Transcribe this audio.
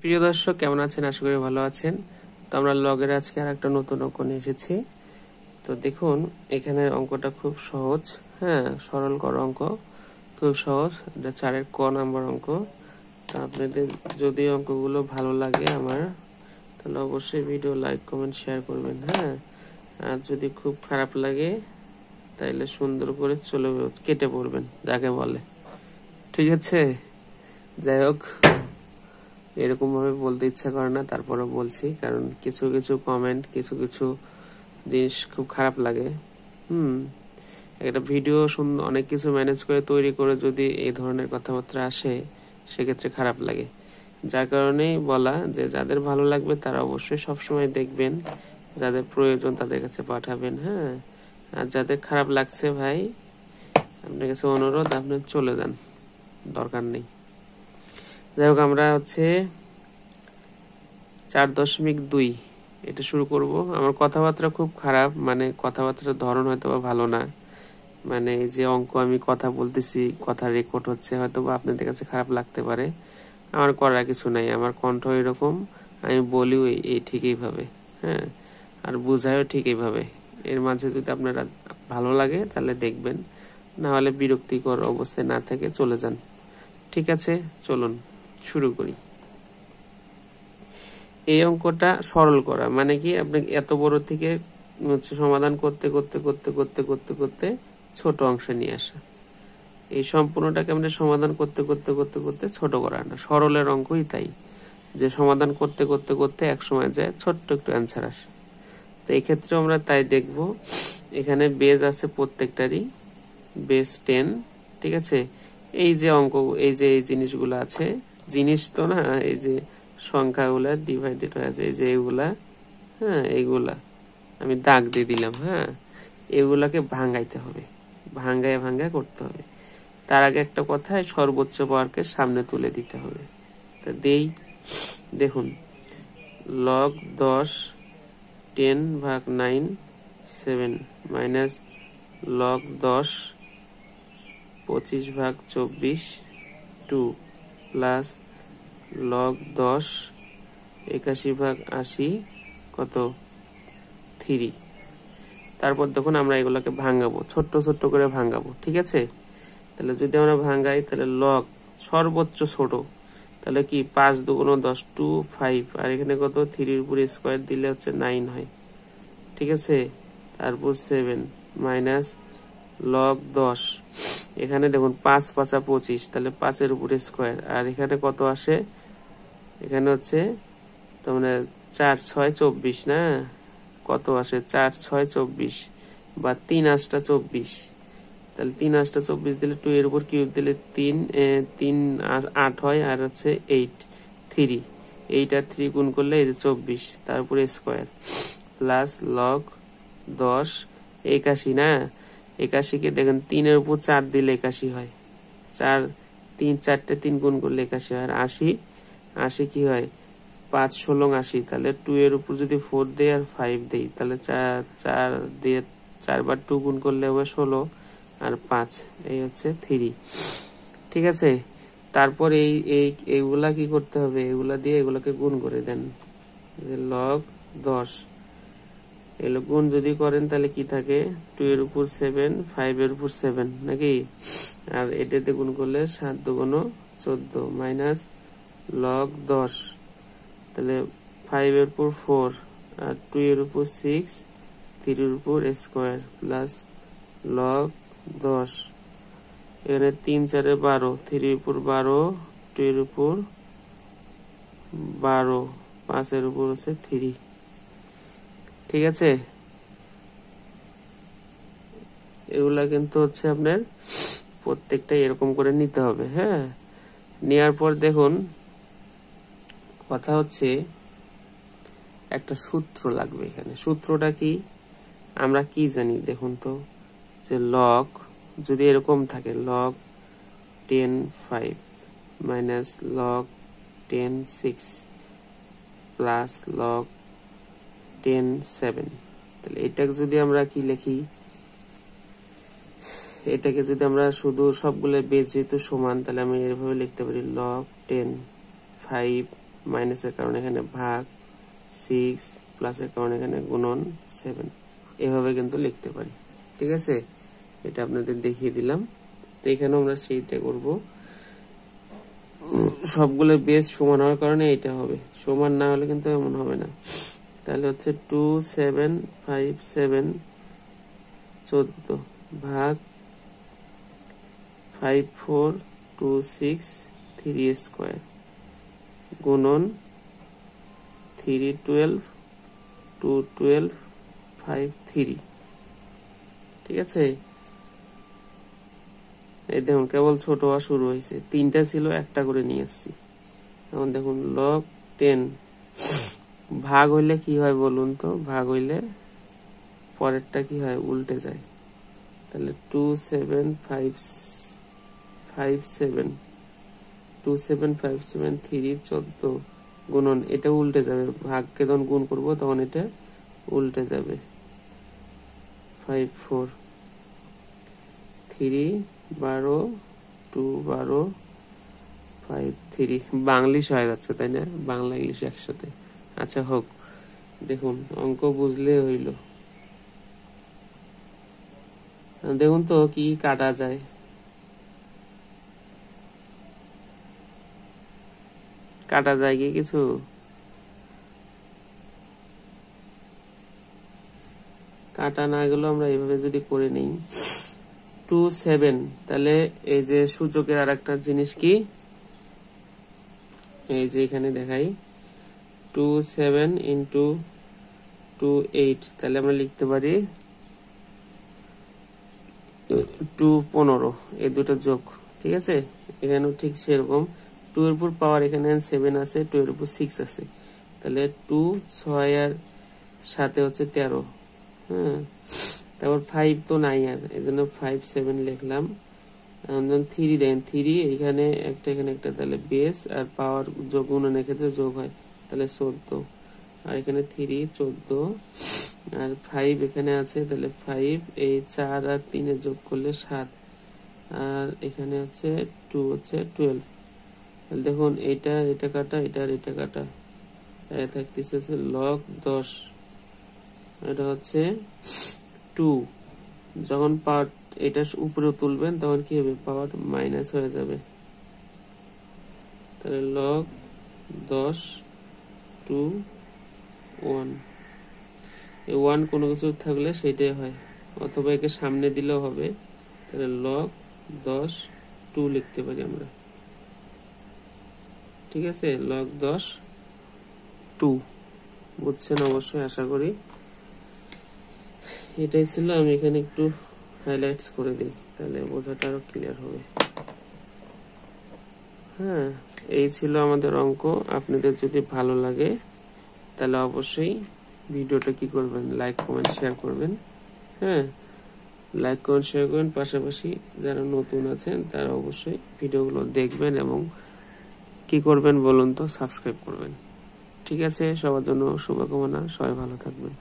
প্রিয় দর্শক, কেমন আছেন? আশা করি ভালো আছেন। তো আমরা লগের আজকে আর একটা নতুন অঙ্ক নিয়ে এসেছি। তো দেখুন, এখানে অঙ্কটা খুব সহজ, হ্যাঁ, সরল কর অঙ্ক, খুব সহজ। এটা 4-এর ক নাম্বার অঙ্ক। তো আপনাদের যদি অঙ্কগুলো ভালো লাগে আমার, তাহলে অবশ্যই ভিডিও লাইক কমেন্ট শেয়ার করবেন, হ্যাঁ। আর যদি খুব খারাপ লাগে তাইলে সুন্দর করে কেটে পড়বেন, যাকে বলে। ঠিক আছে? যাই হোক, এরকম ভাবে বলতে ইচ্ছা করে না, তারপরে বলছি, কারণ কিছু কিছু কমেন্ট, কিছু কিছু জিনিস খুব খারাপ লাগে। একটা ভিডিও অনেক কিছু ম্যানেজ করে তৈরি করে যদি এই ধরনের কথাবার্তা আসে, সেক্ষেত্রে খারাপ লাগে। যার কারণেই বলা যে যাদের ভালো লাগবে তারা অবশ্যই সবসময় দেখবেন, যাদের প্রয়োজন তাদের কাছে পাঠাবেন, হ্যাঁ। আর যাদের খারাপ লাগছে, ভাই আপনার কাছে অনুরোধ, আপনি চলে যান, দরকার নেই। যাই হোক, আমরা 4.2 এটা শুরু করব। আমার কথাবার্তা খুব খারাপ, মানে কথাবার্তার ধরন হয়তো বা ভালো না, মানে এই যে অঙ্ক আমি কথা বলতেছি, কথা রেকর্ড হচ্ছে, হয়তো বা আপনাদের কাছে খারাপ লাগতে পারে। আমার করার কিছু নাই, আমার কণ্ঠ এরকম, আমি বলিও এই ঠিক এইভাবে, হ্যাঁ, আর বুঝাইও ঠিক এইভাবে। এর মাঝে যদি আপনারা ভালো লাগে তাহলে দেখবেন, না হলে বিরক্তিকর অবস্থায় না থেকে চলে যান। ঠিক আছে, চলুন শুরু করি। এই অঙ্কটা সরল করা মানে কি, আপনাকে এত বড় থেকে সমাধান করতে করতে করতে করতে করতে করতে ছোট অংশে নিয়ে আসা। এই সম্পূর্ণটাকে আমরা সমাধান করতে করতে করতে করতে ছোট করা না। সরলের অঙ্কই তাই, যে সমাধান করতে করতে করতে এক সময় যায় ছোট্ট একটু অ্যান্সার আসে। তো এই ক্ষেত্রে আমরা তাই দেখব। এখানে বেজ আছে প্রত্যেকটারই, বেজ 10। ঠিক আছে, এই যে অঙ্ক, এই যে এই জিনিসগুলো আছে, জিনিস তো না, এই যে সংখ্যাগুলা ডিভাইডেড হয়ে আছে, এই যে এইগুলা, হ্যাঁ, এইগুলা আমি দাগ দিয়ে দিলাম, হ্যাঁ। এগুলাকে ভাঙাইতে হবে, ভাঙ্গায় ভাঙ্গায় করতে হবে। তার আগে একটা কথা, সর্বোচ্চ পাওয়ারকে সামনে তুলে দিতে হবে। তা দেই, দেখুন, log 10 10/9 7 minus log 10 25/24 2 plus log 10 81/80 কত 3। তারপর দেখুন আমরা এগুলোকে ভাঙাবো, ছোট্ট ছোট্ট করে ভাঙাবো। ঠিক আছে, তাহলে যদি আমরা ভাঙাই, তাহলে লগ সর্বোচ্চ ছোট, তাহলে কি 5 2 10 2 5, আর এখানে কত 3-এর উপরে স্কোয়ার দিলে হচ্ছে 9 হয়। ঠিক আছে, তারপর 7 মাইনাস লগ 10, এখানে দেখুন 5 5 25, তাহলে 5-এর উপরে স্কোয়ার, আর এখানে কত আসে, এখানে হচ্ছে তো মানে 4 6 24 না, কত আসে 4 6 24 বা 3 8 24, তাহলে 3 8 24 দিলে 2 এর উপর কিউব দিলে 3 8 হয়, আর হচ্ছে 8 3, 8 আর 3 গুণ করলে এই যে 24, তারপরে স্কোয়ার প্লাস লগ 10 81 না, 81 কে দেখেন 3 এর উপর 4 দিলে 81 হয়, 4 3 4টে 3 গুণ করলে 81 হয়, আর 80 80 কি হয় 5 16 80, তাহলে 2 এর উপর যদি 4 দেই আর 5 দেই, তাহলে 4 4 দিয়ে 4 বার 2 গুণ করলে হবে 16 আর 5, এই হচ্ছে 3। ঠিক আছে, তারপর এইগুলা কি করতে হবে, এগুলা দিয়ে এগুলাকে গুণ করে দেন, যে লগ 10 এগুলো গুণ যদি করেন তাহলে কি থাকে, 2 এর উপর 7 5 এর উপর 7 নাকি, আর এটাতে গুণ করলে 7 2 14 মাইনাস লগ 10, তাহলে 5 এর উপর 4 আর 2 এর উপর 6 3 এর উপর স্কোয়ার প্লাস লগ 10, এখানে 3 4 12, 3 এর উপর 12, 2 এর উপর 12, 5 এর উপর হচ্ছে 3। ঠিক আছে, এগুলা কিন্তু হচ্ছে আপনার প্রত্যেকটা এরকম করে নিতে হবে, হ্যাঁ। নেওয়ার পর দেখুন, কথা হচ্ছে একটা সূত্র লাগবে এখানে। সূত্রটা কি, আমরা কি জানি দেখুন তো, যে লগ যদি এরকম থাকে, log 10 5 minus log 10 6 plus log 10 7, তাহলে এটাকে যদি আমরা কি লিখি, এটাকে যদি আমরা শুধু সবগুলো বেজ যেহেতু সমান, তাহলে আমি এভাবে লিখতে পারি লগ 10 5 মাইনাসের কারণে এখানে ভাগ 6, প্লাসের কারণে এখানে গুণন 7, এভাবে কিন্তু লিখতে পারি। ঠিক আছে, এটা আপনাদের দেখিয়ে দিলাম। তো এখানে আমরা সেইটা করব, সবগুলো বেস সমান হওয়ার কারণে এটা হবে, সমান না হলে কিন্তু এমন হবে না। তাহলে হচ্ছে 2 7 5 7 14 ভাগ 5 4 2 6 3 স্কয়ার গুণন 3 12 2 12 5 3। ঠিক আছে, এই দেখুন কেবল ছোট হওয়া শুরু হয়েছে, 3টা ছিল একটা করে নিয়ে আসছি। এখন দেখুন log 10 ভাগ হইলে কি হয় বলুন তো, ভাগ হইলে পরেরটা কি হয়, উল্টে যায়। তাহলে 2 7 5 7 2 7 5 7 3 14 গুণন, এটা উল্টে যাবে, ভাগকে যখন গুণ করব তখন এটা উল্টে যাবে। 5 4 3 12 2 12 5 3, বাংলিশ হয়ে যাচ্ছে তাই না, বাংলা ইংলিশ একসাথে। আচ্ছা হোক, দেখুন অঙ্ক বুঝলে হইল। দেখুন তো কি কাটা যায়, কাটা যায় কি কিছু? কাটা না গেল আমরা এইভাবে যদি করে নিই 2 7, তাহলে এই যে সূচকের আর একটা জিনিস কি, এই যে এখানে দেখাই 2 7 ইন্টু 2 8, তাহলে আমরা লিখতে পারি 2 15, এই দুটো যোগ। ঠিক আছে, এখানেও ঠিক সেরকম 2 এর উপর পাওয়ার এখানে 7 আছে, 2 এর উপর 6 আছে, তাহলে 2 6 আর 7 হচ্ছে 13। হ্যাঁ, তারপর 5 তো নাই আর, এই জন্য 5 7 লিখলাম। এখন 3 দেখেন, 3 এখানে একটা এখানে একটা, তাহলে বেস আর পাওয়ার যোগ গুণনের ক্ষেত্রে যোগ হয়, তাহলে 14, আর এখানে 3 14, আর 5 এখানে আছে, তাহলে 5 এই 4 আর 3 এর যোগ করলে 7, আর এখানে হচ্ছে 2 হচ্ছে 12। তাহলে দেখুন এটা এটা কাটা, এটা আর এটা কাটা, থাকতেছে log 10, এটা হচ্ছে 2। যখন পাওয়ার এটা উপরে তুলবেন তখন কি হবে, পাওয়ার মাইনাস হয়ে যাবে। তাহলে log 10 2 1, এই 1 কোনো কিছু থাকলে সেটাই হয়, অথবা একে সামনে দিলেও হবে। তাহলে log 10 2 লিখতে পারি আমরা। ঠিক আছে, log 10 2, বুঝছেন অবশ্যই আশা করি। এটাই ছিল, আমি এখানে একটু হাইলাইটস করে দিই, তাহলে বোঝাটা আরো ক্লিয়ার হবে। হ্যাঁ, এই ছিল আমাদের অঙ্ক। আপনাদের যদি ভালো লাগে তাহলে অবশ্যই ভিডিওটা কি করবেন, লাইক কমেন্ট শেয়ার করবেন। হ্যাঁ, লাইক কমেন্ট শেয়ার করবেন, পাশাপাশি যারা নতুন আছেন তারা অবশ্যই ভিডিওগুলো দেখবেন এবং কি করবেন বলুন তো, সাবস্ক্রাইব করবেন। ঠিক আছে, সবার জন্য শুভকামনা, সবাই ভালো থাকবেন।